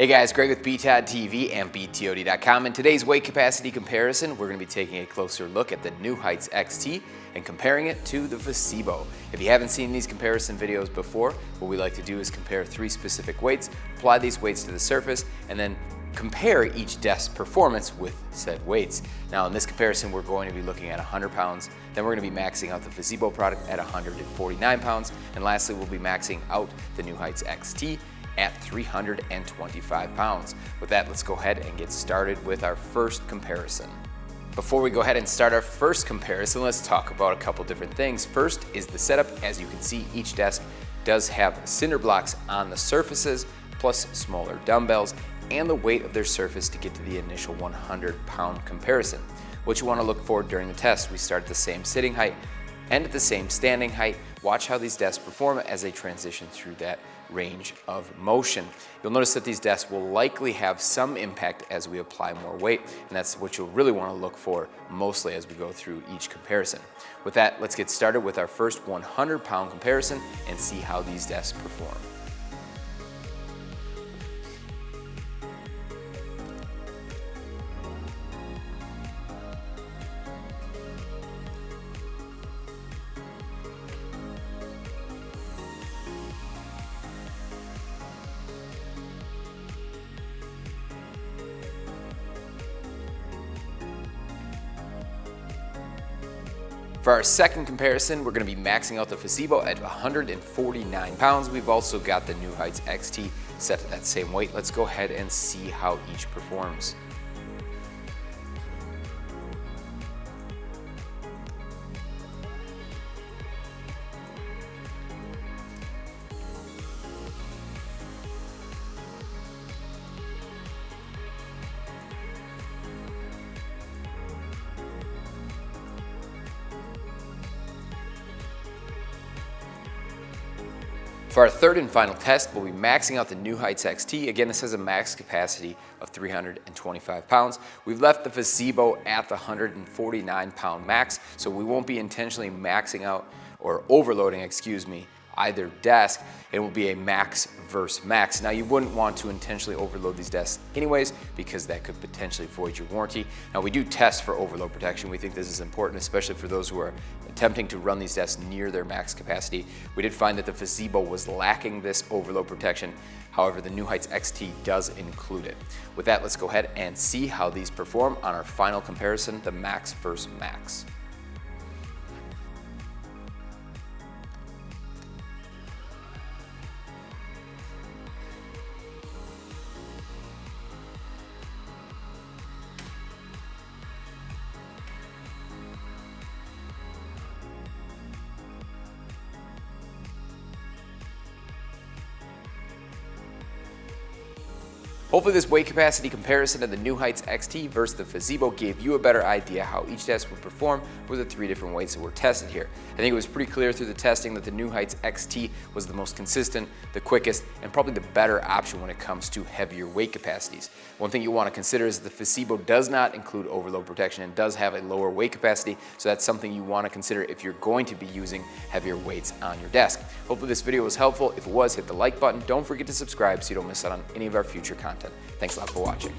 Hey guys, Greg with BTOD TV and BTOD.com. In today's weight capacity comparison, we're going to be taking a closer look at the NewHeights XT and comparing it to the Fezibo. If you haven't seen these comparison videos before, what we like to do is compare three specific weights, apply these weights to the surface, and then compare each desk's performance with said weights. Now in this comparison, we're going to be looking at 100 pounds, then we're going to be maxing out the Fezibo product at 149 pounds, and lastly we'll be maxing out the NewHeights XT at 325 pounds. With that, let's go ahead and get started with our first comparison. Before we go ahead and start our first comparison, let's talk about a couple different things. First is the setup. As you can see, each desk does have cinder blocks on the surfaces, plus smaller dumbbells, and the weight of their surface to get to the initial 100-pound comparison. What you want to look for during the test, we start at the same sitting height and at the same standing height. Watch how these desks perform as they transition through that range of motion. You'll notice that these desks will likely have some impact as we apply more weight, and that's what you'll really want to look for mostly as we go through each comparison. With that, let's get started with our first 100-pound comparison and see how these desks perform. For our second comparison, we're going to be maxing out the Fezibo at 149 pounds. We've also got the NewHeights XT set to that same weight. Let's go ahead and see how each performs. For our third and final test, we'll be maxing out the NewHeights XT. Again, this has a max capacity of 325 pounds. We've left the Fezibo at the 149-pound max, so we won't be intentionally maxing out or overloading, either desk. It will be a max versus max. Now you wouldn't want to intentionally overload these desks anyways because that could potentially void your warranty. Now we do test for overload protection. We think this is important, especially for those who are attempting to run these desks near their max capacity. We did find that the Fezibo was lacking this overload protection. However, the NewHeights XT does include it. With that, let's go ahead and see how these perform on our final comparison, the max versus max. Hopefully this weight capacity comparison of the NewHeights XT versus the Fezibo gave you a better idea how each desk would perform with the three different weights that were tested here. I think it was pretty clear through the testing that the NewHeights XT was the most consistent, the quickest, and probably the better option when it comes to heavier weight capacities. One thing you want to consider is that the Fezibo does not include overload protection and does have a lower weight capacity, so that's something you want to consider if you're going to be using heavier weights on your desk. Hopefully this video was helpful. If it was, hit the like button. Don't forget to subscribe so you don't miss out on any of our future content. Thanks a lot for watching.